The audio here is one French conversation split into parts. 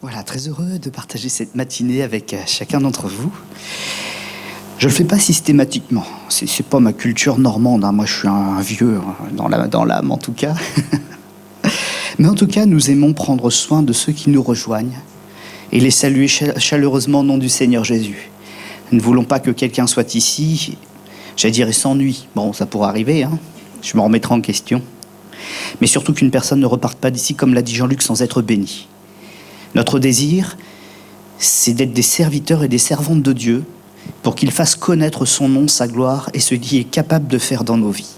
Voilà, très heureux de partager cette matinée avec chacun d'entre vous. Je ne le fais pas systématiquement, c'est pas ma culture normande, hein. Moi je suis un vieux dans l'âme en tout cas. Mais en tout cas, nous aimons prendre soin de ceux qui nous rejoignent et les saluer chaleureusement au nom du Seigneur Jésus. Nous ne voulons pas que quelqu'un soit ici, j'allais dire, et s'ennuie. Bon, ça pourrait arriver, hein. Je me remettrai en question. Mais surtout qu'une personne ne reparte pas d'ici, comme l'a dit Jean-Luc, sans être bénie. Notre désir, c'est d'être des serviteurs et des servantes de Dieu pour qu'il fasse connaître son nom, sa gloire et ce qu'il est capable de faire dans nos vies.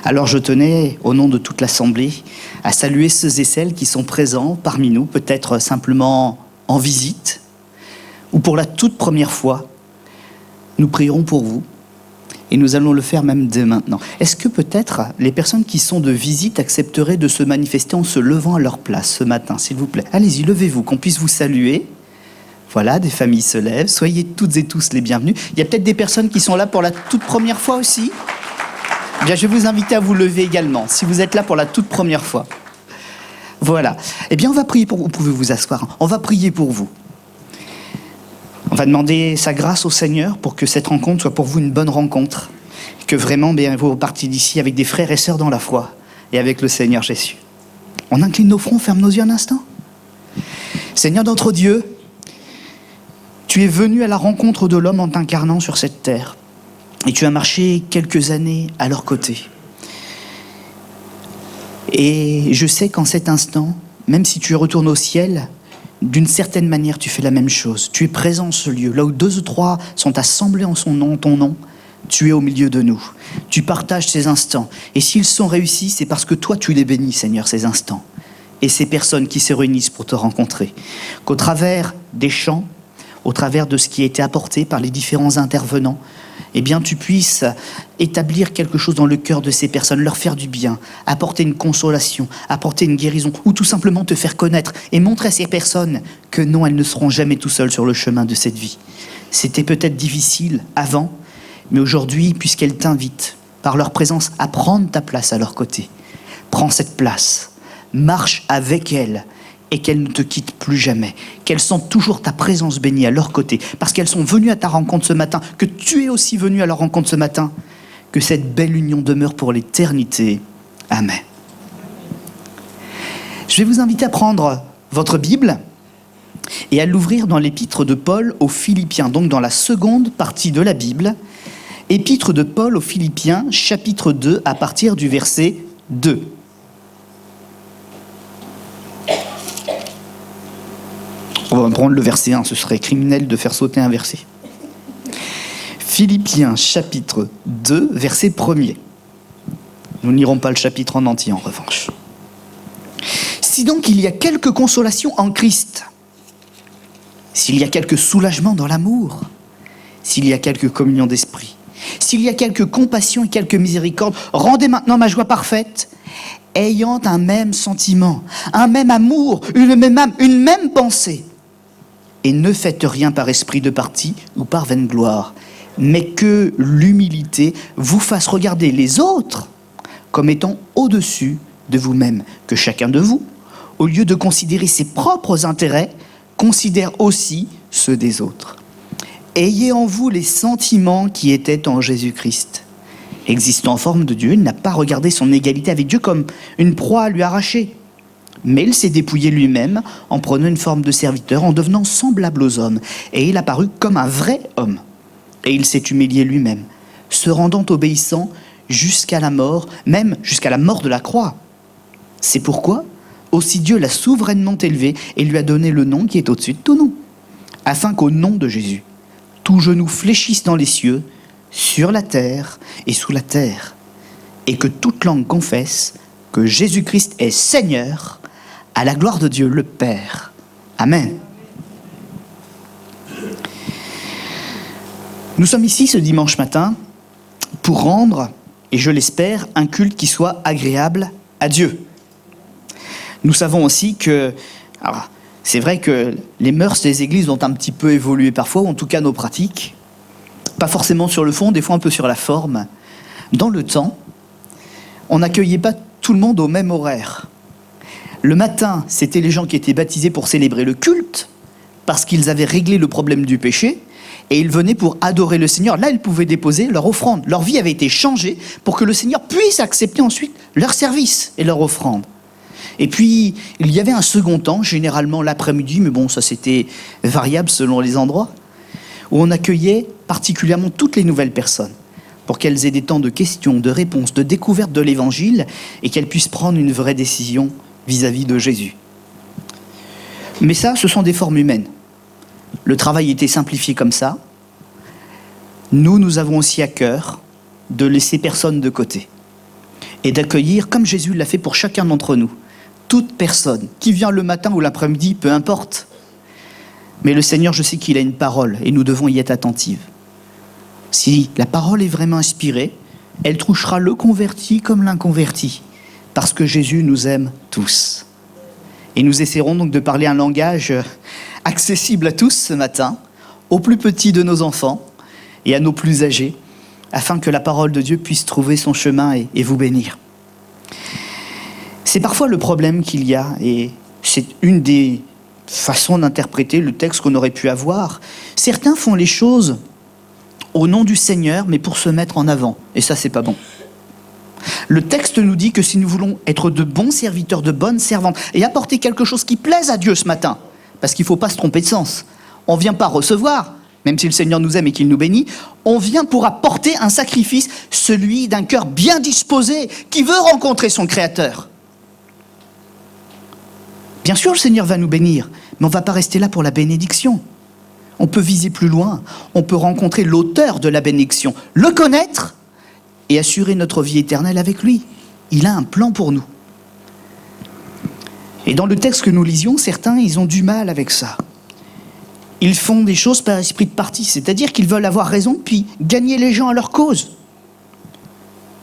Alors je tenais, au nom de toute l'Assemblée, à saluer ceux et celles qui sont présents parmi nous, peut-être simplement en visite, ou pour la toute première fois. Nous prierons pour vous, et nous allons le faire même dès maintenant. Est-ce que peut-être les personnes qui sont de visite accepteraient de se manifester en se levant à leur place ce matin, s'il vous plaît? Allez-y, levez-vous, qu'on puisse vous saluer. Voilà, des familles se lèvent. Soyez toutes et tous les bienvenus. Il y a peut-être des personnes qui sont là pour la toute première fois aussi. Bien, je vais vous inviter à vous lever également, si vous êtes là pour la toute première fois. Voilà. Eh bien, on va prier pour vous. Vous pouvez vous asseoir. On va prier pour vous. On va demander sa grâce au Seigneur pour que cette rencontre soit pour vous une bonne rencontre. Que vraiment, bien, vous repartiez d'ici avec des frères et sœurs dans la foi et avec le Seigneur Jésus. On incline nos fronts, ferme nos yeux un instant. Seigneur notre Dieu, tu es venu à la rencontre de l'homme en t'incarnant sur cette terre. Et tu as marché quelques années à leur côté. Et je sais qu'en cet instant, même si tu retournes au ciel, d'une certaine manière, tu fais la même chose. Tu es présent en ce lieu. Là où 2 ou 3 sont assemblés en son nom, ton nom, tu es au milieu de nous. Tu partages ces instants. Et s'ils sont réussis, c'est parce que toi, tu les bénis, Seigneur, ces instants. Et ces personnes qui se réunissent pour te rencontrer. Qu'au travers des chants, au travers de ce qui a été apporté par les différents intervenants, eh bien, tu puisses établir quelque chose dans le cœur de ces personnes, leur faire du bien, apporter une consolation, apporter une guérison, ou tout simplement te faire connaître et montrer à ces personnes que non, elles ne seront jamais tout seules sur le chemin de cette vie. C'était peut-être difficile avant, mais aujourd'hui, puisqu'elles t'invitent, par leur présence, à prendre ta place à leur côté, prends cette place, marche avec elles, et qu'elles ne te quittent plus jamais, qu'elles sentent toujours ta présence bénie à leur côté, parce qu'elles sont venues à ta rencontre ce matin, que tu es aussi venu à leur rencontre ce matin, que cette belle union demeure pour l'éternité. Amen. Je vais vous inviter à prendre votre Bible et à l'ouvrir dans l'épître de Paul aux Philippiens, donc dans la seconde partie de la Bible, épître de Paul aux Philippiens, chapitre 2, à partir du verset 2. On va prendre le verset 1, ce serait criminel de faire sauter un verset. Philippiens chapitre 2, verset 1er. Nous n'irons pas le chapitre en entier en revanche. Si donc il y a quelque consolation en Christ, s'il y a quelque soulagement dans l'amour, s'il y a quelque communion d'esprit, s'il y a quelque compassion et quelque miséricorde, rendez maintenant ma joie parfaite, ayant un même sentiment, un même amour, une même âme, une même pensée. Et ne faites rien par esprit de parti ou par vaine gloire, mais que l'humilité vous fasse regarder les autres comme étant au-dessus de vous-même, que chacun de vous, au lieu de considérer ses propres intérêts, considère aussi ceux des autres. Ayez en vous les sentiments qui étaient en Jésus-Christ. Existant en forme de Dieu, il n'a pas regardé son égalité avec Dieu comme une proie à lui arracher. Mais il s'est dépouillé lui-même en prenant une forme de serviteur, en devenant semblable aux hommes. Et il apparut comme un vrai homme. Et il s'est humilié lui-même, se rendant obéissant jusqu'à la mort, même jusqu'à la mort de la croix. C'est pourquoi aussi Dieu l'a souverainement élevé et lui a donné le nom qui est au-dessus de tout nom, afin qu'au nom de Jésus, tout genou fléchisse dans les cieux, sur la terre et sous la terre, et que toute langue confesse que Jésus-Christ est Seigneur, à la gloire de Dieu le Père. Amen. Nous sommes ici ce dimanche matin pour rendre, et je l'espère, un culte qui soit agréable à Dieu. Nous savons aussi que, alors, c'est vrai que les mœurs des églises ont un petit peu évolué parfois, ou en tout cas nos pratiques, pas forcément sur le fond, des fois un peu sur la forme. Dans le temps, on n'accueillait pas tout le monde au même horaire. Le matin, c'était les gens qui étaient baptisés pour célébrer le culte, parce qu'ils avaient réglé le problème du péché, et ils venaient pour adorer le Seigneur. Là, ils pouvaient déposer leur offrande. Leur vie avait été changée pour que le Seigneur puisse accepter ensuite leur service et leur offrande. Et puis, il y avait un second temps, généralement l'après-midi, mais bon, ça c'était variable selon les endroits, où on accueillait particulièrement toutes les nouvelles personnes, pour qu'elles aient des temps de questions, de réponses, de découverte de l'Évangile, et qu'elles puissent prendre une vraie décision vis-à-vis de Jésus. Mais ça, ce sont des formes humaines. Le travail était simplifié comme ça. Nous avons aussi à cœur de laisser personne de côté et d'accueillir, comme Jésus l'a fait pour chacun d'entre nous, toute personne qui vient le matin ou l'après-midi, peu importe. Mais le Seigneur, je sais qu'il a une parole et nous devons y être attentifs. Si la parole est vraiment inspirée, elle touchera le converti comme l'inconverti, parce que Jésus nous aime tous. Et nous essaierons donc de parler un langage accessible à tous ce matin, aux plus petits de nos enfants et à nos plus âgés, afin que la parole de Dieu puisse trouver son chemin et vous bénir. C'est parfois le problème qu'il y a, et c'est une des façons d'interpréter le texte qu'on aurait pu avoir. Certains font les choses au nom du Seigneur, mais pour se mettre en avant, et ça, c'est pas bon. Le texte nous dit que si nous voulons être de bons serviteurs, de bonnes servantes, et apporter quelque chose qui plaise à Dieu ce matin, parce qu'il ne faut pas se tromper de sens, on ne vient pas recevoir, même si le Seigneur nous aime et qu'il nous bénit, on vient pour apporter un sacrifice, celui d'un cœur bien disposé, qui veut rencontrer son Créateur. Bien sûr, le Seigneur va nous bénir, mais on ne va pas rester là pour la bénédiction. On peut viser plus loin, on peut rencontrer l'auteur de la bénédiction, le connaître, et assurer notre vie éternelle avec lui. Il a un plan pour nous. Et dans le texte que nous lisions, certains, ils ont du mal avec ça. Ils font des choses par esprit de parti, c'est-à-dire qu'ils veulent avoir raison, puis gagner les gens à leur cause.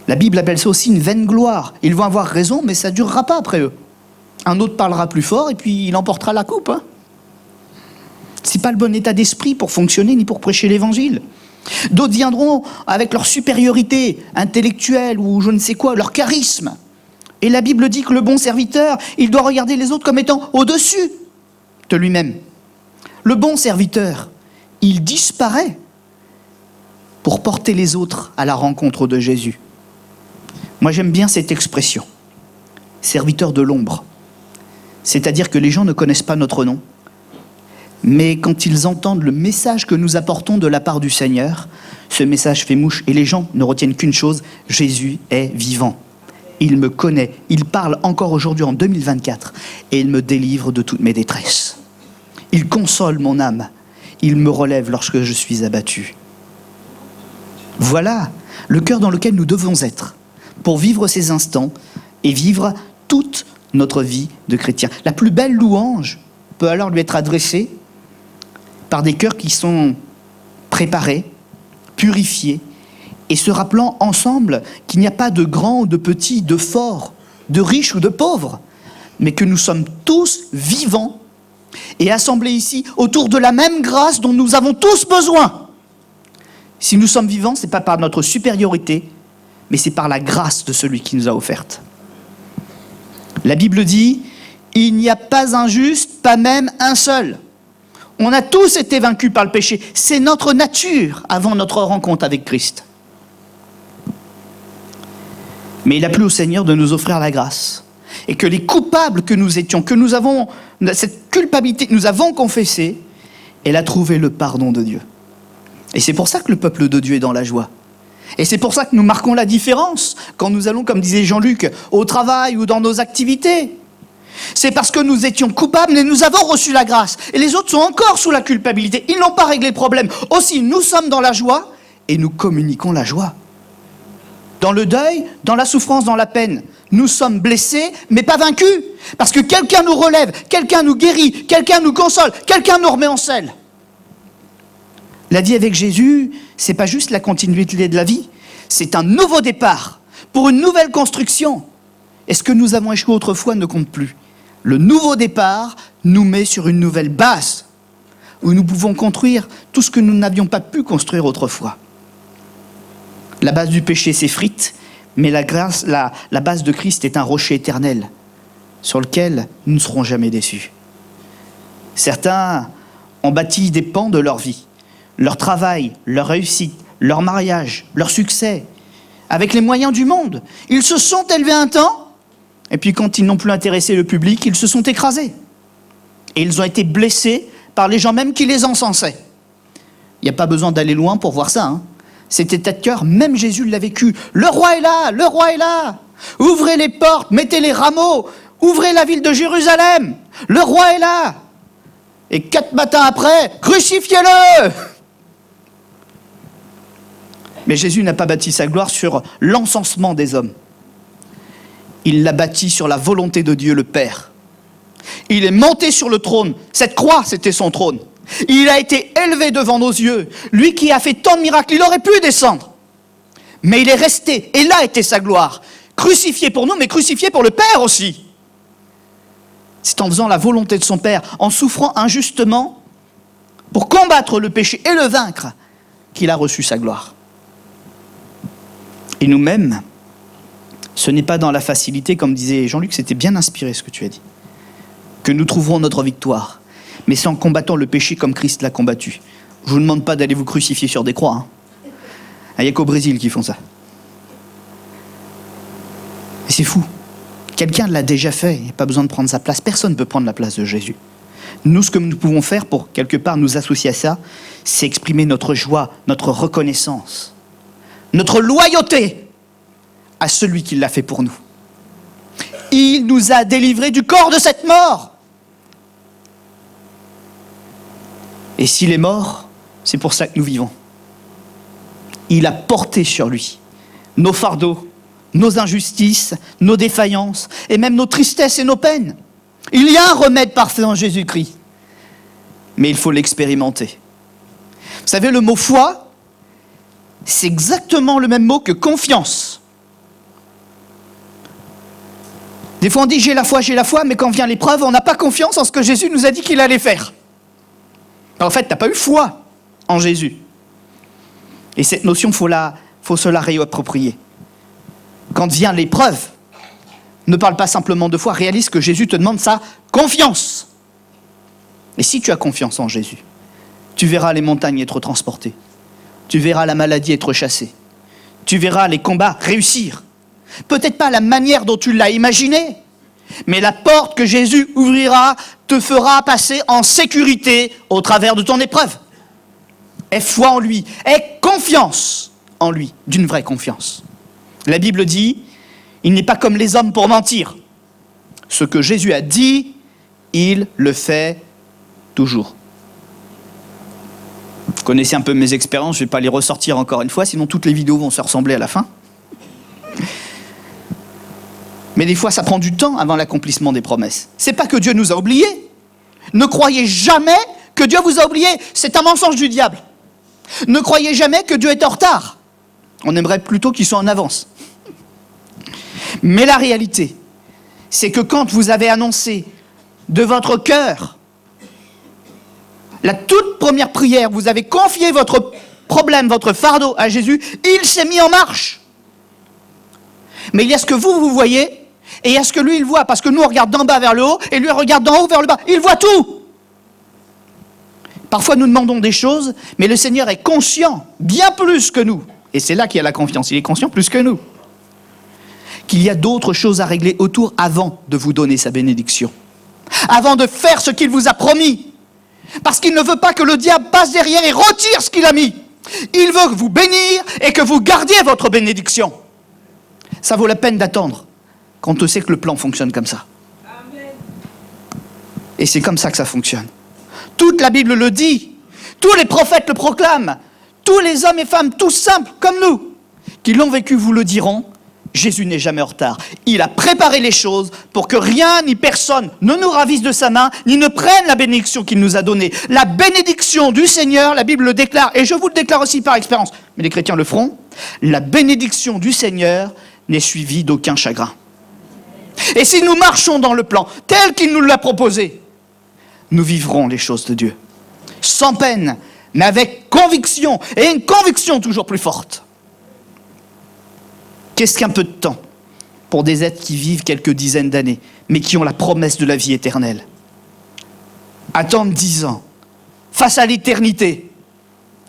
La Bible appelle ça aussi une vaine gloire. Ils vont avoir raison, mais ça ne durera pas après eux. Un autre parlera plus fort, et puis il emportera la coupe. Ce n'est pas le bon état d'esprit pour fonctionner, ni pour prêcher l'Évangile. D'autres viendront avec leur supériorité intellectuelle ou je ne sais quoi, leur charisme. Et la Bible dit que le bon serviteur, il doit regarder les autres comme étant au-dessus de lui-même. Le bon serviteur, il disparaît pour porter les autres à la rencontre de Jésus. Moi, j'aime bien cette expression, serviteur de l'ombre. C'est-à-dire que les gens ne connaissent pas notre nom. Mais quand ils entendent le message que nous apportons de la part du Seigneur, ce message fait mouche et les gens ne retiennent qu'une chose, Jésus est vivant. Il me connaît, il parle encore aujourd'hui en 2024 et il me délivre de toutes mes détresses. Il console mon âme, il me relève lorsque je suis abattu. Voilà le cœur dans lequel nous devons être pour vivre ces instants et vivre toute notre vie de chrétien. La plus belle louange peut alors lui être adressée par des cœurs qui sont préparés, purifiés, et se rappelant ensemble qu'il n'y a pas de grands ou de petits, de forts, de riches ou de pauvres, mais que nous sommes tous vivants et assemblés ici autour de la même grâce dont nous avons tous besoin. Si nous sommes vivants, ce n'est pas par notre supériorité, mais c'est par la grâce de celui qui nous a offerte. La Bible dit, il n'y a pas un juste, pas même un seul. On a tous été vaincus par le péché. C'est notre nature avant notre rencontre avec Christ. Mais il a plu au Seigneur de nous offrir la grâce. Et que les coupables que nous étions, que nous avons, cette culpabilité que nous avons confessée, elle a trouvé le pardon de Dieu. Et c'est pour ça que le peuple de Dieu est dans la joie. Et c'est pour ça que nous marquons la différence quand nous allons, comme disait Jean-Luc, au travail ou dans nos activités. C'est parce que nous étions coupables, mais nous avons reçu la grâce. Et les autres sont encore sous la culpabilité. Ils n'ont pas réglé le problème. Aussi, nous sommes dans la joie et nous communiquons la joie. Dans le deuil, dans la souffrance, dans la peine, nous sommes blessés, mais pas vaincus. Parce que quelqu'un nous relève, quelqu'un nous guérit, quelqu'un nous console, quelqu'un nous remet en selle. La vie avec Jésus, c'est pas juste la continuité de la vie. C'est un nouveau départ pour une nouvelle construction. Et ce que nous avons échoué autrefois ne compte plus. Le nouveau départ nous met sur une nouvelle base où nous pouvons construire tout ce que nous n'avions pas pu construire autrefois. La base du péché s'effrite, mais la grâce, la base de Christ est un rocher éternel sur lequel nous ne serons jamais déçus. Certains ont bâti des pans de leur vie, leur travail, leur réussite, leur mariage, leur succès, avec les moyens du monde. Ils se sont élevés un temps, et puis quand ils n'ont plus intéressé le public, ils se sont écrasés. Et ils ont été blessés par les gens même qui les encensaient. Il n'y a pas besoin d'aller loin pour voir ça, hein. Cet état de cœur, même Jésus l'a vécu. Le roi est là, le roi est là. Ouvrez les portes, mettez les rameaux, ouvrez la ville de Jérusalem. Le roi est là. Et 4 matins après, crucifiez-le! Mais Jésus n'a pas bâti sa gloire sur l'encensement des hommes. Il l'a bâti sur la volonté de Dieu le Père. Il est monté sur le trône. Cette croix, c'était son trône. Il a été élevé devant nos yeux. Lui qui a fait tant de miracles, il aurait pu descendre. Mais il est resté, et là était sa gloire. Crucifié pour nous, mais crucifié pour le Père aussi. C'est en faisant la volonté de son Père, en souffrant injustement, pour combattre le péché et le vaincre, qu'il a reçu sa gloire. Et nous-mêmes, ce n'est pas dans la facilité, comme disait Jean-Luc, c'était bien inspiré ce que tu as dit, que nous trouverons notre victoire. Mais c'est en combattant le péché comme Christ l'a combattu. Je ne vous demande pas d'aller vous crucifier sur des croix, hein. Il n'y a qu'au Brésil qui font ça. Et c'est fou. Quelqu'un l'a déjà fait, il n'y a pas besoin de prendre sa place. Personne ne peut prendre la place de Jésus. Nous, ce que nous pouvons faire pour, quelque part, nous associer à ça, c'est exprimer notre joie, notre reconnaissance, notre loyauté à celui qui l'a fait pour nous. Il nous a délivrés du corps de cette mort. Et s'il est mort, c'est pour ça que nous vivons. Il a porté sur lui nos fardeaux, nos injustices, nos défaillances, et même nos tristesses et nos peines. Il y a un remède parfait en Jésus-Christ, mais il faut l'expérimenter. Vous savez, le mot foi, c'est exactement le même mot que confiance. Des fois on dit j'ai la foi, mais quand vient l'épreuve, on n'a pas confiance en ce que Jésus nous a dit qu'il allait faire. En fait, tu n'as pas eu foi en Jésus. Et cette notion, faut se la réapproprier. Quand vient l'épreuve, ne parle pas simplement de foi, réalise que Jésus te demande sa confiance. Et si tu as confiance en Jésus, tu verras les montagnes être transportées. Tu verras la maladie être chassée. Tu verras les combats réussir. Peut-être pas la manière dont tu l'as imaginé, mais la porte que Jésus ouvrira te fera passer en sécurité au travers de ton épreuve. Aie foi en lui, aie confiance en lui, d'une vraie confiance. La Bible dit, il n'est pas comme les hommes pour mentir. Ce que Jésus a dit, il le fait toujours. Vous connaissez un peu mes expériences, je ne vais pas les ressortir encore une fois, sinon toutes les vidéos vont se ressembler à la fin. Mais des fois, ça prend du temps avant l'accomplissement des promesses. C'est pas que Dieu nous a oubliés. Ne croyez jamais que Dieu vous a oubliés. C'est un mensonge du diable. Ne croyez jamais que Dieu est en retard. On aimerait plutôt qu'il soit en avance. Mais la réalité, c'est que quand vous avez annoncé de votre cœur la toute première prière, vous avez confié votre problème, votre fardeau à Jésus, il s'est mis en marche. Mais il y a ce que vous voyez, et il y a ce que lui, il voit. Parce que nous, on regarde d'en bas vers le haut, et lui, on regarde d'en haut vers le bas. Il voit tout. Parfois, nous demandons des choses, mais le Seigneur est conscient, bien plus que nous. Et c'est là qu'il y a la confiance. Il est conscient plus que nous. Qu'il y a d'autres choses à régler autour avant de vous donner sa bénédiction. Avant de faire ce qu'il vous a promis. Parce qu'il ne veut pas que le diable passe derrière et retire ce qu'il a mis. Il veut vous bénir et que vous gardiez votre bénédiction. Ça vaut la peine d'attendre quand on sait que le plan fonctionne comme ça. Amen. Et c'est comme ça que ça fonctionne. Toute la Bible le dit. Tous les prophètes le proclament. Tous les hommes et femmes, tous simples comme nous, qui l'ont vécu vous le diront. Jésus n'est jamais en retard. Il a préparé les choses pour que rien ni personne ne nous ravisse de sa main, ni ne prenne la bénédiction qu'il nous a donnée. La bénédiction du Seigneur, la Bible le déclare, et je vous le déclare aussi par expérience, mais les chrétiens le feront, la bénédiction du Seigneur n'est suivie d'aucun chagrin. Et si nous marchons dans le plan tel qu'il nous l'a proposé, nous vivrons les choses de Dieu. Sans peine, mais avec conviction, et une conviction toujours plus forte. Qu'est-ce qu'un peu de temps pour des êtres qui vivent quelques dizaines d'années, mais qui ont la promesse de la vie éternelle. Attendre 10 ans, face à l'éternité,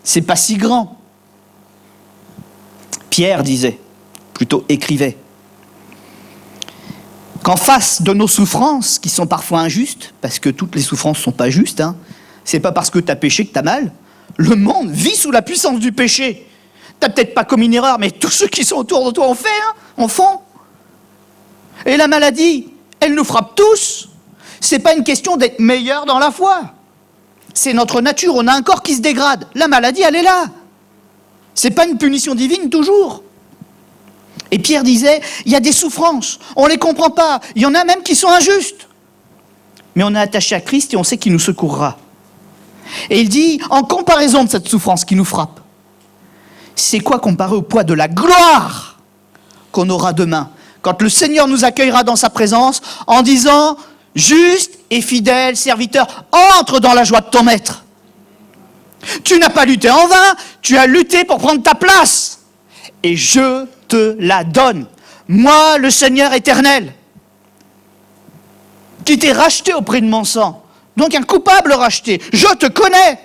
c'est pas si grand. Pierre disait, plutôt écrivait, qu'en face de nos souffrances, qui sont parfois injustes, parce que toutes les souffrances ne sont pas justes, c'est pas parce que tu as péché que tu as mal. Le monde vit sous la puissance du péché. Tu n'as peut-être pas commis une erreur, mais tous ceux qui sont autour de toi en font. Et la maladie, elle nous frappe tous. C'est pas une question d'être meilleur dans la foi. C'est notre nature, on a un corps qui se dégrade. La maladie, elle est là. C'est pas une punition divine, toujours. Et Pierre disait, il y a des souffrances, on ne les comprend pas. Il y en a même qui sont injustes. Mais on est attaché à Christ et on sait qu'il nous secourra. Et il dit, en comparaison de cette souffrance qui nous frappe, c'est quoi comparé au poids de la gloire qu'on aura demain, quand le Seigneur nous accueillera dans sa présence en disant, juste et fidèle serviteur, entre dans la joie de ton maître. Tu n'as pas lutté en vain, tu as lutté pour prendre ta place. Et je te la donne. Moi, le Seigneur éternel, qui t'ai racheté au prix de mon sang. Donc un coupable racheté. Je te connais.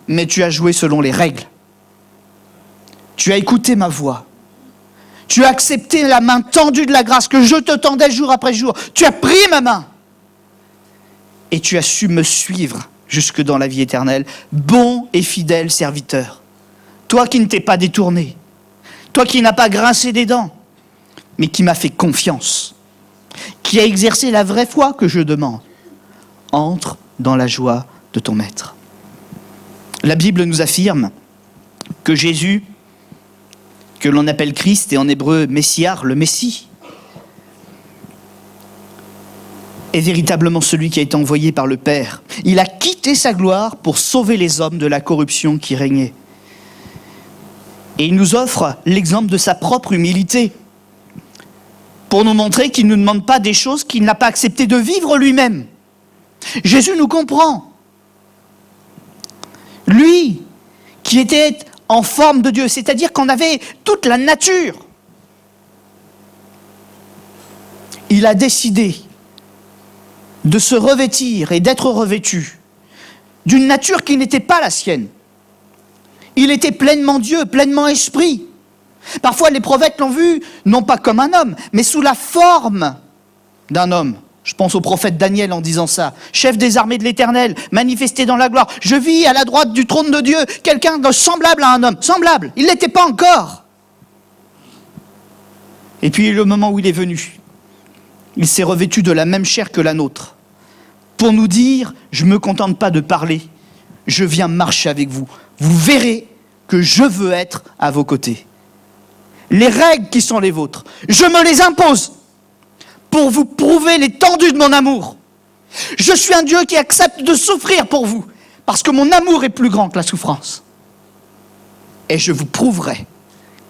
Mais tu as joué selon les règles. Tu as écouté ma voix. Tu as accepté la main tendue de la grâce que je te tendais jour après jour. Tu as pris ma main. Et tu as su me suivre jusque dans la vie éternelle. Bon et fidèle serviteur. Toi qui ne t'es pas détourné. Toi qui n'as pas grincé des dents. Mais qui m'a fait confiance. Qui a exercé la vraie foi que je demande. Entre dans la joie de ton maître. La Bible nous affirme que Jésus, que l'on appelle Christ et en hébreu Messiar, le Messie, est véritablement celui qui a été envoyé par le Père. Il a quitté sa gloire pour sauver les hommes de la corruption qui régnait. Et il nous offre l'exemple de sa propre humilité pour nous montrer qu'il ne nous demande pas des choses qu'il n'a pas accepté de vivre lui-même. Jésus nous comprend. Lui, qui était en forme de Dieu, c'est-à-dire qu'on avait toute la nature, il a décidé de se revêtir et d'être revêtu d'une nature qui n'était pas la sienne. Il était pleinement Dieu, pleinement esprit. Parfois, les prophètes l'ont vu, non pas comme un homme, mais sous la forme d'un homme. Je pense au prophète Daniel en disant ça. Chef des armées de l'Éternel, manifesté dans la gloire. Je vis à la droite du trône de Dieu quelqu'un de semblable à un homme. Semblable, il ne l'était pas encore. Et puis le moment où il est venu, il s'est revêtu de la même chair que la nôtre. Pour nous dire, je ne me contente pas de parler, je viens marcher avec vous. Vous verrez que je veux être à vos côtés. Les règles qui sont les vôtres, je me les impose. Pour vous prouver l'étendue de mon amour. Je suis un Dieu qui accepte de souffrir pour vous, parce que mon amour est plus grand que la souffrance. Et je vous prouverai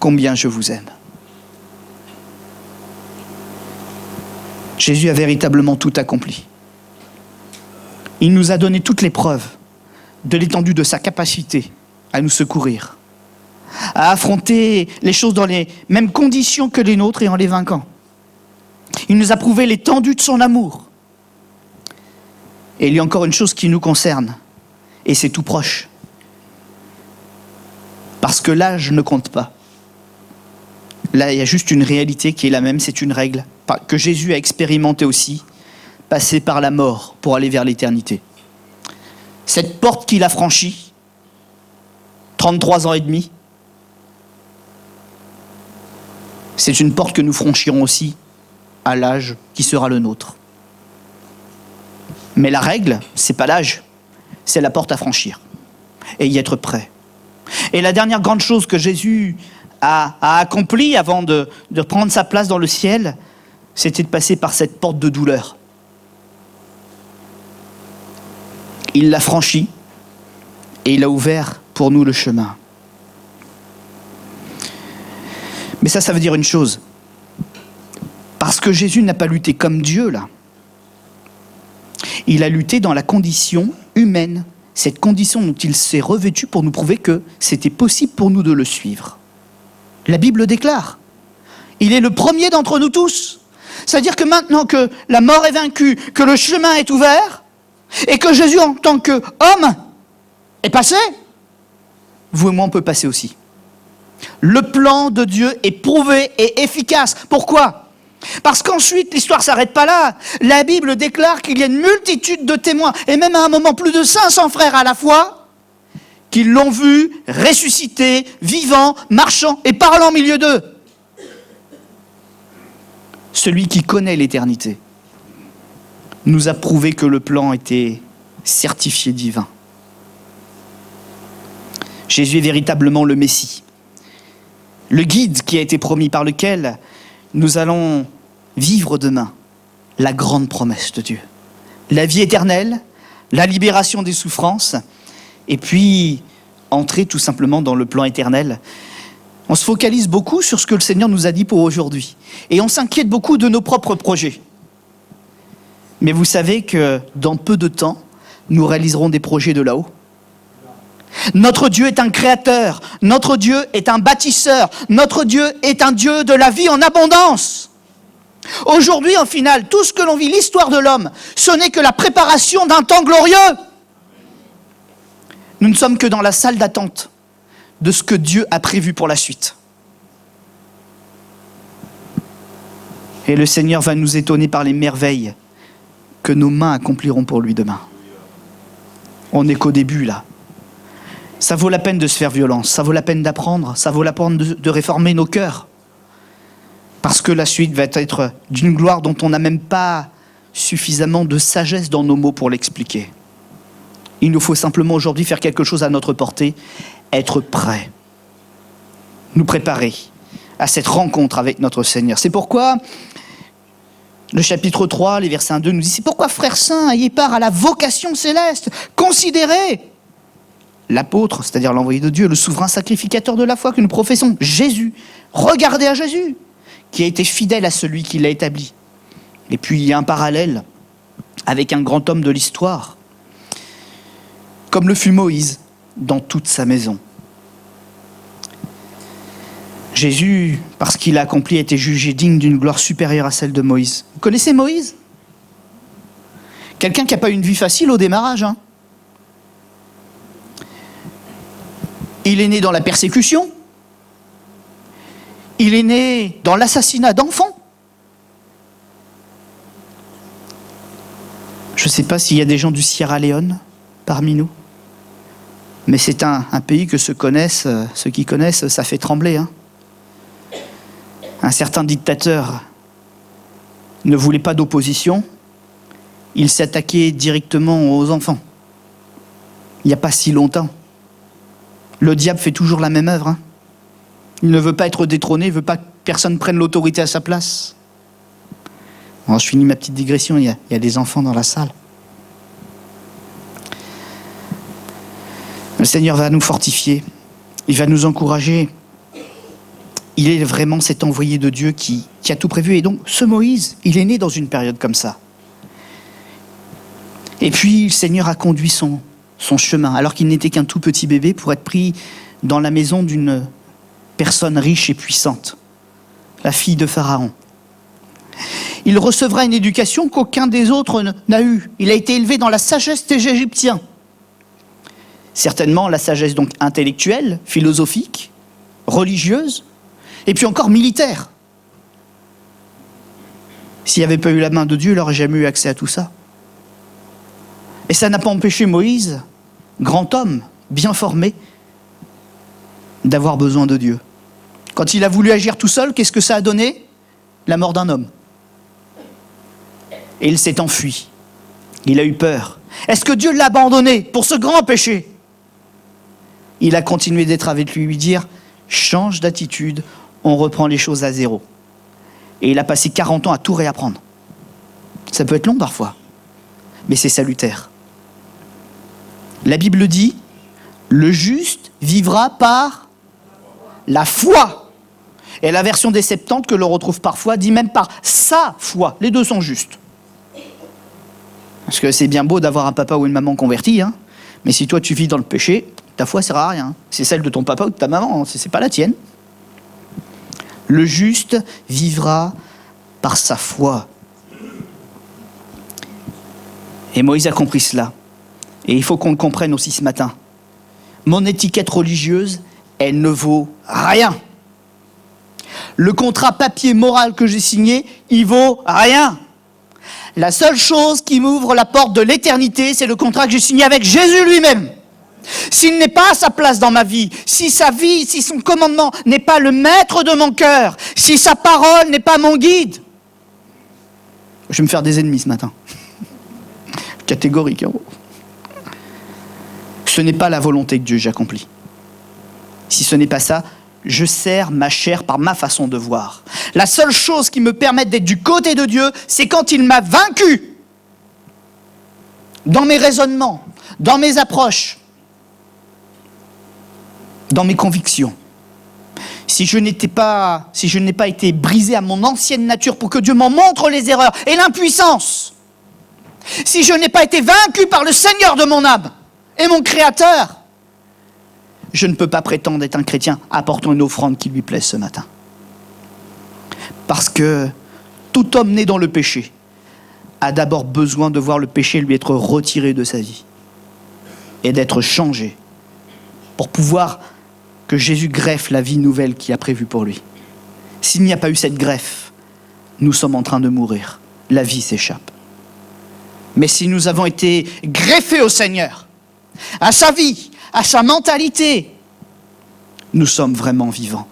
combien je vous aime. Jésus a véritablement tout accompli. Il nous a donné toutes les preuves de l'étendue de sa capacité à nous secourir, à affronter les choses dans les mêmes conditions que les nôtres et en les vainquant. Il nous a prouvé l'étendue de son amour. Et il y a encore une chose qui nous concerne, et c'est tout proche. Parce que l'âge ne compte pas. Là, il y a juste une réalité qui est la même, c'est une règle, que Jésus a expérimentée aussi, passer par la mort pour aller vers l'éternité. Cette porte qu'il a franchie, 33 ans et demi, c'est une porte que nous franchirons aussi à l'âge qui sera le nôtre. Mais la règle, c'est pas l'âge, c'est la porte à franchir et y être prêt. Et la dernière grande chose que Jésus a accomplie avant de prendre sa place dans le ciel, c'était de passer par cette porte de douleur. Il l'a franchie et il a ouvert pour nous le chemin. Mais ça veut dire une chose. Parce que Jésus n'a pas lutté comme Dieu, là. Il a lutté dans la condition humaine, cette condition dont il s'est revêtu pour nous prouver que c'était possible pour nous de le suivre. La Bible déclare, Il est le premier d'entre nous tous. C'est-à-dire que maintenant que la mort est vaincue, que le chemin est ouvert, et que Jésus en tant qu'homme est passé, vous et moi on peut passer aussi. Le plan de Dieu est prouvé et efficace. Pourquoi ? Parce qu'ensuite, l'histoire ne s'arrête pas là. La Bible déclare qu'il y a une multitude de témoins, et même à un moment plus de 500 frères à la fois, qui l'ont vu ressuscité, vivant, marchant et parlant au milieu d'eux. Celui qui connaît l'éternité nous a prouvé que le plan était certifié divin. Jésus est véritablement le Messie, le guide qui a été promis, par lequel nous allons vivre demain la grande promesse de Dieu. La vie éternelle, la libération des souffrances, et puis entrer tout simplement dans le plan éternel. On se focalise beaucoup sur ce que le Seigneur nous a dit pour aujourd'hui. Et on s'inquiète beaucoup de nos propres projets. Mais vous savez que dans peu de temps, nous réaliserons des projets de là-haut. Notre Dieu est un créateur, notre Dieu est un bâtisseur, notre Dieu est un Dieu de la vie en abondance. Aujourd'hui, en final, tout ce que l'on vit, l'histoire de l'homme, ce n'est que la préparation d'un temps glorieux. Nous ne sommes que dans la salle d'attente de ce que Dieu a prévu pour la suite. Et le Seigneur va nous étonner par les merveilles que nos mains accompliront pour lui demain. On n'est qu'au début, là. Ça vaut la peine de se faire violence, ça vaut la peine d'apprendre, ça vaut la peine de réformer nos cœurs. Parce que la suite va être d'une gloire dont on n'a même pas suffisamment de sagesse dans nos mots pour l'expliquer. Il nous faut simplement aujourd'hui faire quelque chose à notre portée, être prêts, nous préparer à cette rencontre avec notre Seigneur. C'est pourquoi le chapitre 3, les versets 1-2 nous dit « C'est pourquoi, frères saints, ayez part à la vocation céleste, considérez l'apôtre, c'est-à-dire l'envoyé de Dieu, le souverain sacrificateur de la foi que nous professons, Jésus. Regardez à Jésus, qui a été fidèle à celui qui l'a établi. » Et puis il y a un parallèle avec un grand homme de l'histoire, comme le fut Moïse dans toute sa maison. Jésus, parce qu'il a accompli, a été jugé digne d'une gloire supérieure à celle de Moïse. Vous connaissez Moïse ? Quelqu'un qui n'a pas eu une vie facile au démarrage, hein ? Il est né dans la persécution. Il est né dans l'assassinat d'enfants. Je ne sais pas s'il y a des gens du Sierra Leone parmi nous, mais c'est un pays que ceux qui connaissent, ça fait trembler. Hein. Un certain dictateur ne voulait pas d'opposition. Il s'attaquait directement aux enfants. Il n'y a pas si longtemps. Le diable fait toujours la même œuvre. Hein. Il ne veut pas être détrôné, il ne veut pas que personne prenne l'autorité à sa place. Bon, je finis ma petite digression, il y a des enfants dans la salle. Le Seigneur va nous fortifier, il va nous encourager. Il est vraiment cet envoyé de Dieu qui a tout prévu. Et donc, ce Moïse, il est né dans une période comme ça. Et puis, le Seigneur a conduit son chemin, alors qu'il n'était qu'un tout petit bébé, pour être pris dans la maison d'une personne riche et puissante, la fille de Pharaon. Il recevra une éducation qu'aucun des autres n'a eue. Il a été élevé dans la sagesse des Égyptiens. Certainement la sagesse donc intellectuelle, philosophique, religieuse, et puis encore militaire. S'il n'y avait pas eu la main de Dieu, il n'aurait jamais eu accès à tout ça. Et ça n'a pas empêché Moïse, grand homme, bien formé, d'avoir besoin de Dieu. Quand il a voulu agir tout seul, qu'est-ce que ça a donné ? La mort d'un homme. Et il s'est enfui. Il a eu peur. Est-ce que Dieu l'a abandonné pour ce grand péché ? Il a continué d'être avec lui dire « Change d'attitude, on reprend les choses à zéro. » Et il a passé 40 ans à tout réapprendre. Ça peut être long parfois, mais c'est salutaire. La Bible dit « Le juste vivra par la foi ». Et la version des Septante que l'on retrouve parfois dit même par sa foi. Les deux sont justes. Parce que c'est bien beau d'avoir un papa ou une maman convertie, hein, mais si toi tu vis dans le péché, ta foi sert à rien. C'est celle de ton papa ou de ta maman, c'est pas la tienne. Le juste vivra par sa foi. Et Moïse a compris cela. Et il faut qu'on le comprenne aussi ce matin. Mon étiquette religieuse, elle ne vaut rien. Le contrat papier moral que j'ai signé, il vaut rien. La seule chose qui m'ouvre la porte de l'éternité, c'est le contrat que j'ai signé avec Jésus lui-même. S'il n'est pas à sa place dans ma vie, si sa vie, si son commandement n'est pas le maître de mon cœur, si sa parole n'est pas mon guide, je vais me faire des ennemis ce matin. Catégorique. Hein. Ce n'est pas la volonté que Dieu j'accomplis. Si ce n'est pas ça, je sers ma chair par ma façon de voir. La seule chose qui me permette d'être du côté de Dieu, c'est quand il m'a vaincu dans mes raisonnements, dans mes approches, dans mes convictions. Si je n'ai pas été brisé à mon ancienne nature pour que Dieu m'en montre les erreurs et l'impuissance, si je n'ai pas été vaincu par le Seigneur de mon âme et mon Créateur, je ne peux pas prétendre être un chrétien apportant une offrande qui lui plaise ce matin. Parce que tout homme né dans le péché a d'abord besoin de voir le péché lui être retiré de sa vie et d'être changé pour pouvoir que Jésus greffe la vie nouvelle qu'il a prévue pour lui. S'il n'y a pas eu cette greffe, nous sommes en train de mourir. La vie s'échappe. Mais si nous avons été greffés au Seigneur, à sa vie, à sa mentalité, nous sommes vraiment vivants.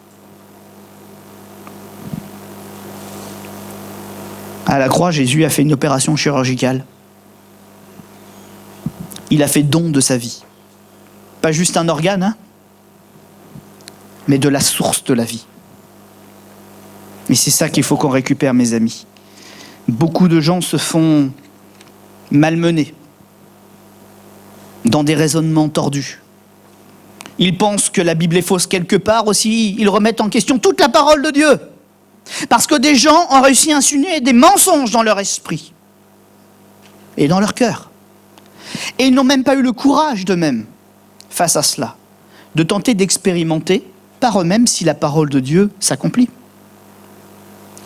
À la croix, Jésus a fait une opération chirurgicale. Il a fait don de sa vie. Pas juste un organe, hein, mais de la source de la vie. Et c'est ça qu'il faut qu'on récupère, mes amis. Beaucoup de gens se font malmener dans des raisonnements tordus. Ils pensent que la Bible est fausse quelque part aussi. Ils remettent en question toute la parole de Dieu. Parce que des gens ont réussi à insinuer des mensonges dans leur esprit et dans leur cœur. Et ils n'ont même pas eu le courage d'eux-mêmes, face à cela, de tenter d'expérimenter par eux-mêmes si la parole de Dieu s'accomplit.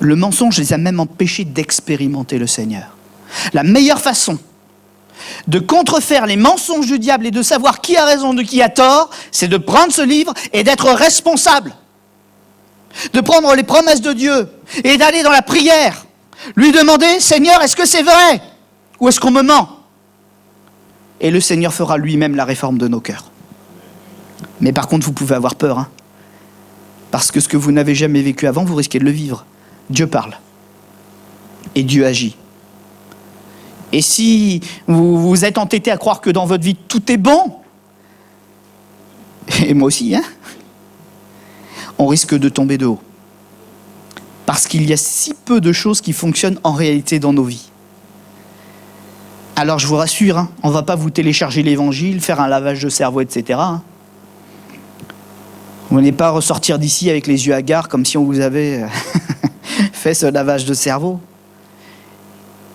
Le mensonge les a même empêchés d'expérimenter le Seigneur. La meilleure façon de contrefaire les mensonges du diable et de savoir qui a raison de qui a tort, c'est de prendre ce livre et d'être responsable. De prendre les promesses de Dieu et d'aller dans la prière, lui demander, Seigneur, est-ce que c'est vrai? Ou est-ce qu'on me ment? Et le Seigneur fera lui-même la réforme de nos cœurs. Mais par contre, vous pouvez avoir peur, hein, parce que ce que vous n'avez jamais vécu avant, vous risquez de le vivre. Dieu parle. Et Dieu agit. Et si vous êtes entêté à croire que dans votre vie, tout est bon, et moi aussi, hein, on risque de tomber de haut. Parce qu'il y a si peu de choses qui fonctionnent en réalité dans nos vies. Alors je vous rassure, hein, on ne va pas vous télécharger l'évangile, faire un lavage de cerveau, etc. Hein. Vous n'allez pas ressortir d'ici avec les yeux hagards comme si on vous avait fait ce lavage de cerveau.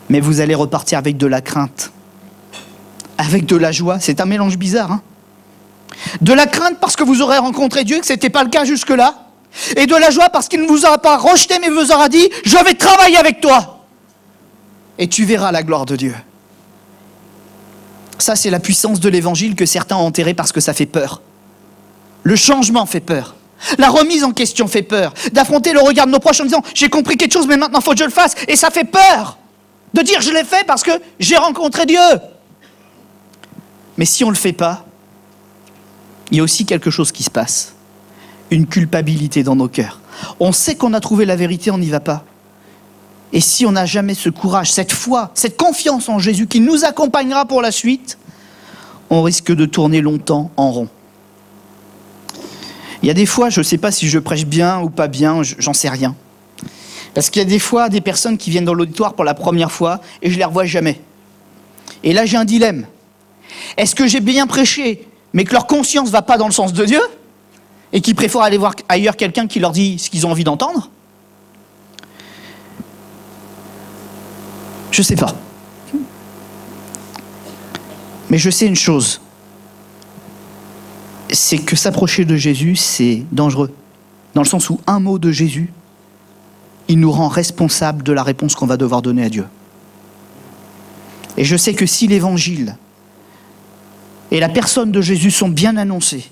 Mais vous allez repartir avec de la crainte, avec de la joie. C'est un mélange bizarre. Hein. De la crainte parce que vous aurez rencontré Dieu, que ce n'était pas le cas jusque-là. Et de la joie parce qu'il ne vous aura pas rejeté, mais vous aura dit « Je vais travailler avec toi ». Et tu verras la gloire de Dieu. Ça, c'est la puissance de l'évangile que certains ont enterré parce que ça fait peur. Le changement fait peur. La remise en question fait peur. D'affronter le regard de nos proches en disant « J'ai compris quelque chose, mais maintenant il faut que je le fasse ». Et ça fait peur de dire « Je l'ai fait parce que j'ai rencontré Dieu ». Mais si on ne le fait pas, il y a aussi quelque chose qui se passe. Une culpabilité dans nos cœurs. On sait qu'on a trouvé la vérité, on n'y va pas. Et si on n'a jamais ce courage, cette foi, cette confiance en Jésus qui nous accompagnera pour la suite, on risque de tourner longtemps en rond. Il y a des fois, je ne sais pas si je prêche bien ou pas bien, j'en sais rien. Parce qu'il y a des fois des personnes qui viennent dans l'auditoire pour la première fois et je ne les revois jamais. Et là, j'ai un dilemme. Est-ce que j'ai bien prêché, mais que leur conscience ne va pas dans le sens de Dieu et qu'ils préfèrent aller voir ailleurs quelqu'un qui leur dit ce qu'ils ont envie d'entendre? Je ne sais pas. Mais je sais une chose. C'est que s'approcher de Jésus, c'est dangereux. Dans le sens où un mot de Jésus il nous rend responsables de la réponse qu'on va devoir donner à Dieu. Et je sais que si l'Évangile et la personne de Jésus sont bien annoncés,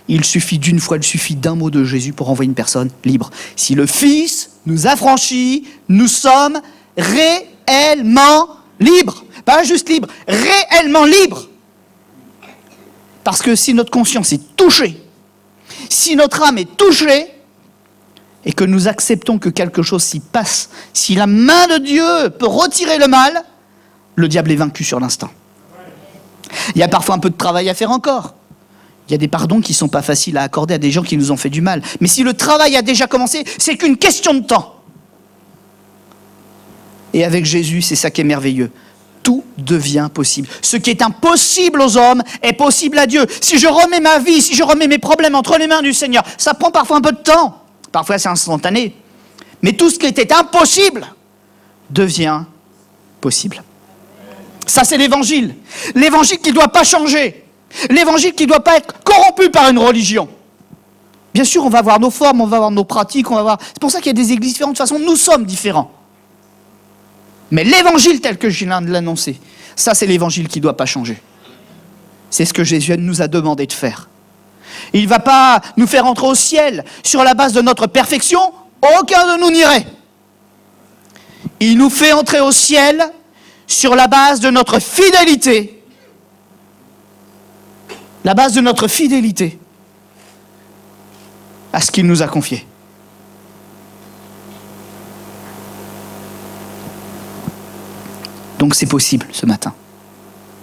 il suffit d'une fois, il suffit d'un mot de Jésus pour envoyer une personne libre. Si le Fils nous affranchit, nous sommes réellement libres. Pas juste libres, réellement libres. Parce que si notre conscience est touchée, si notre âme est touchée, et que nous acceptons que quelque chose s'y passe, si la main de Dieu peut retirer le mal, le diable est vaincu sur l'instant. Il y a parfois un peu de travail à faire encore. Il y a des pardons qui ne sont pas faciles à accorder à des gens qui nous ont fait du mal. Mais si le travail a déjà commencé, c'est qu'une question de temps. Et avec Jésus, c'est ça qui est merveilleux. Tout devient possible. Ce qui est impossible aux hommes est possible à Dieu. Si je remets ma vie, si je remets mes problèmes entre les mains du Seigneur, ça prend parfois un peu de temps. Parfois c'est instantané. Mais tout ce qui était impossible devient possible. Ça c'est l'évangile. L'évangile qui ne doit pas changer. L'évangile qui ne doit pas être corrompu par une religion. Bien sûr, on va avoir nos formes, on va avoir nos pratiques, on va avoir... C'est pour ça qu'il y a des églises différentes. De toute façon, nous sommes différents. Mais l'évangile tel que je viens de l'annoncer, ça c'est l'évangile qui ne doit pas changer. C'est ce que Jésus nous a demandé de faire. Il ne va pas nous faire entrer au ciel sur la base de notre perfection, aucun de nous n'irait. Il nous fait entrer au ciel sur la base de notre fidélité. La base de notre fidélité à ce qu'il nous a confié. Donc c'est possible ce matin,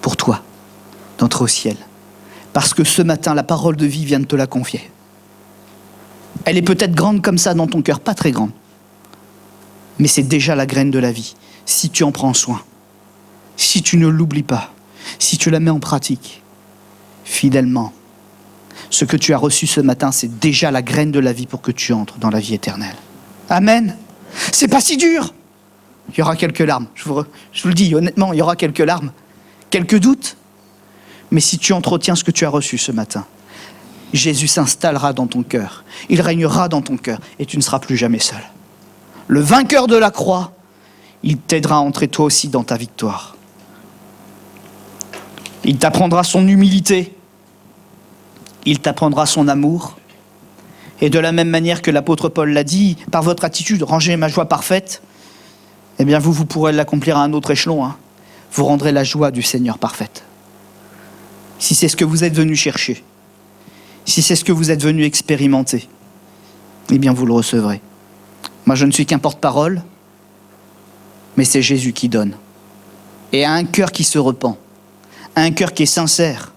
pour toi, d'entrer au ciel. Parce que ce matin, la parole de vie vient de te la confier. Elle est peut-être grande comme ça dans ton cœur, pas très grande. Mais c'est déjà la graine de la vie, si tu en prends soin. Si tu ne l'oublies pas, si tu la mets en pratique, fidèlement. Ce que tu as reçu ce matin, c'est déjà la graine de la vie pour que tu entres dans la vie éternelle. Amen. C'est pas si dur. Il y aura quelques larmes. Je vous le dis honnêtement, il y aura quelques larmes. Quelques doutes. Mais si tu entretiens ce que tu as reçu ce matin, Jésus s'installera dans ton cœur. Il régnera dans ton cœur et tu ne seras plus jamais seul. Le vainqueur de la croix, il t'aidera à entrer toi aussi dans ta victoire. Il t'apprendra son humilité. Il t'apprendra son amour. Et de la même manière que l'apôtre Paul l'a dit, par votre attitude, rangez ma joie parfaite, eh bien vous pourrez l'accomplir à un autre échelon. Vous rendrez la joie du Seigneur parfaite. Si c'est ce que vous êtes venu chercher, si c'est ce que vous êtes venu expérimenter, eh bien vous le recevrez. Moi je ne suis qu'un porte-parole, mais c'est Jésus qui donne. Et à un cœur qui se repent, à un cœur qui est sincère,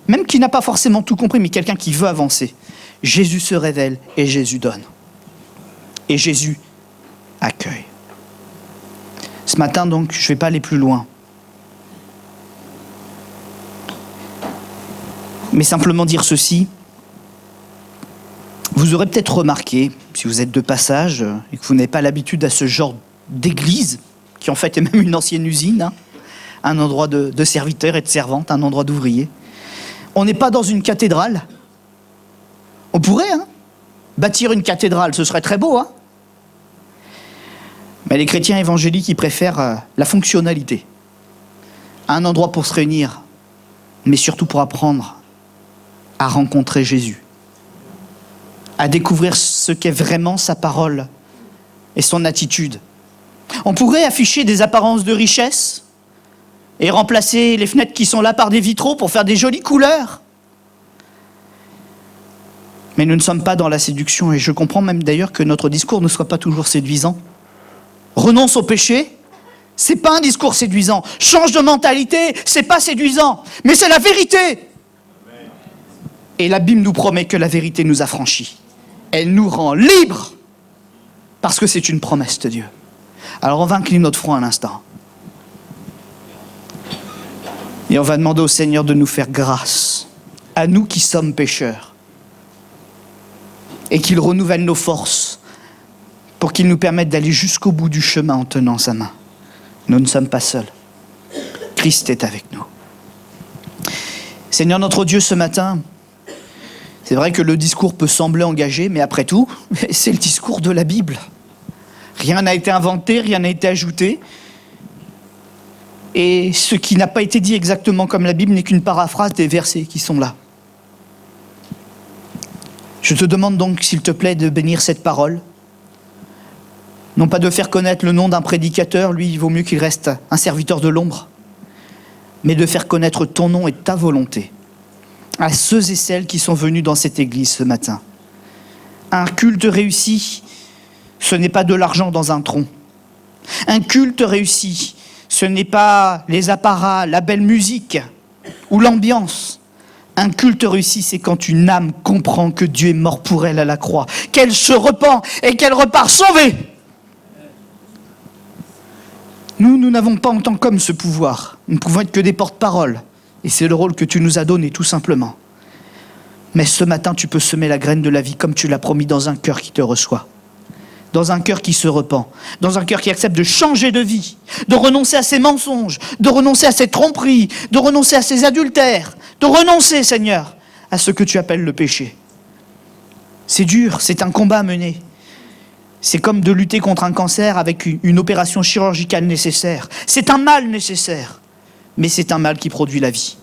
même qui n'a pas forcément tout compris, mais quelqu'un qui veut avancer, Jésus se révèle et Jésus donne. Et Jésus accueille. Ce matin donc, je ne vais pas aller plus loin. Mais simplement dire ceci, vous aurez peut-être remarqué, si vous êtes de passage et que vous n'avez pas l'habitude à ce genre d'église, qui en fait est même une ancienne usine, un endroit de serviteurs et de servantes, un endroit d'ouvriers. On n'est pas dans une cathédrale. On pourrait bâtir une cathédrale, ce serait très beau. Mais les chrétiens évangéliques, ils préfèrent la fonctionnalité. Un endroit pour se réunir, mais surtout pour apprendre à rencontrer Jésus, à découvrir ce qu'est vraiment sa parole et son attitude. On pourrait afficher des apparences de richesse et remplacer les fenêtres qui sont là par des vitraux pour faire des jolies couleurs. Mais nous ne sommes pas dans la séduction et je comprends même d'ailleurs que notre discours ne soit pas toujours séduisant. Renonce au péché, c'est pas un discours séduisant. Change de mentalité, c'est pas séduisant, mais c'est la vérité. Et la Bible nous promet que la vérité nous affranchit. Elle nous rend libres parce que c'est une promesse de Dieu. Alors on va incliner notre front un instant. Et on va demander au Seigneur de nous faire grâce, à nous qui sommes pécheurs, et qu'il renouvelle nos forces pour qu'il nous permette d'aller jusqu'au bout du chemin en tenant sa main. Nous ne sommes pas seuls. Christ est avec nous. Seigneur notre Dieu, ce matin, c'est vrai que le discours peut sembler engagé, mais après tout, c'est le discours de la Bible. Rien n'a été inventé, rien n'a été ajouté. Et ce qui n'a pas été dit exactement comme la Bible n'est qu'une paraphrase des versets qui sont là. Je te demande donc, s'il te plaît, de bénir cette parole. Non pas de faire connaître le nom d'un prédicateur, lui, il vaut mieux qu'il reste un serviteur de l'ombre, mais de faire connaître ton nom et ta volonté à ceux et celles qui sont venus dans cette église ce matin. Un culte réussi, ce n'est pas de l'argent dans un tronc. Un culte réussi, ce n'est pas les apparats, la belle musique ou l'ambiance. Un culte réussi, c'est quand une âme comprend que Dieu est mort pour elle à la croix, qu'elle se repent et qu'elle repart sauvée. Nous n'avons pas en tant qu'hommes ce pouvoir. Nous ne pouvons être que des porte-paroles. Et c'est le rôle que tu nous as donné, tout simplement. Mais ce matin, tu peux semer la graine de la vie comme tu l'as promis dans un cœur qui te reçoit. Dans un cœur qui se repent. Dans un cœur qui accepte de changer de vie. De renoncer à ses mensonges. De renoncer à ses tromperies. De renoncer à ses adultères. De renoncer, Seigneur, à ce que tu appelles le péché. C'est dur, c'est un combat à mener. C'est comme de lutter contre un cancer avec une opération chirurgicale nécessaire. C'est un mal nécessaire, mais c'est un mal qui produit la vie.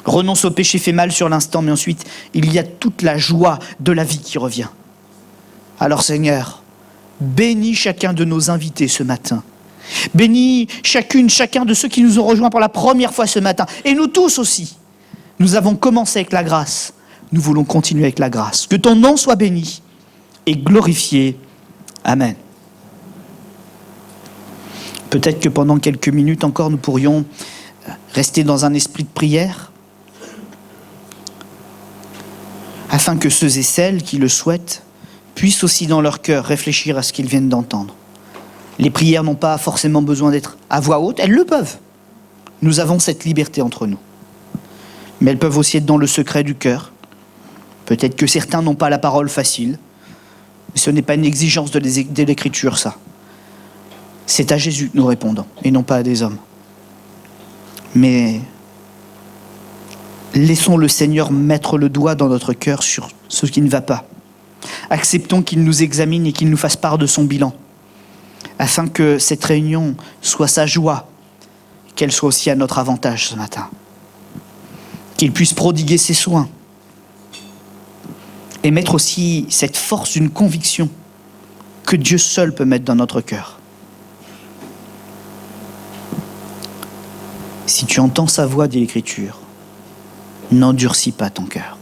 Renonce au péché fait mal sur l'instant, mais ensuite, il y a toute la joie de la vie qui revient. Alors Seigneur, bénis chacun de nos invités ce matin. Bénis chacun de ceux qui nous ont rejoints pour la première fois ce matin. Et nous tous aussi. Nous avons commencé avec la grâce. Nous voulons continuer avec la grâce. Que ton nom soit béni et glorifié. Amen. Peut-être que pendant quelques minutes encore, nous pourrions rester dans un esprit de prière, afin que ceux et celles qui le souhaitent puissent aussi dans leur cœur réfléchir à ce qu'ils viennent d'entendre. Les prières n'ont pas forcément besoin d'être à voix haute, elles le peuvent. Nous avons cette liberté entre nous. Mais elles peuvent aussi être dans le secret du cœur. Peut-être que certains n'ont pas la parole facile. Ce n'est pas une exigence de l'Écriture, ça. C'est à Jésus que nous répondons, et non pas à des hommes. Mais laissons le Seigneur mettre le doigt dans notre cœur sur ce qui ne va pas. Acceptons qu'il nous examine et qu'il nous fasse part de son bilan, afin que cette réunion soit sa joie, qu'elle soit aussi à notre avantage ce matin. Qu'il puisse prodiguer ses soins, et mettre aussi cette force d'une conviction que Dieu seul peut mettre dans notre cœur. Si tu entends sa voix, dit l'Écriture, n'endurcis pas ton cœur.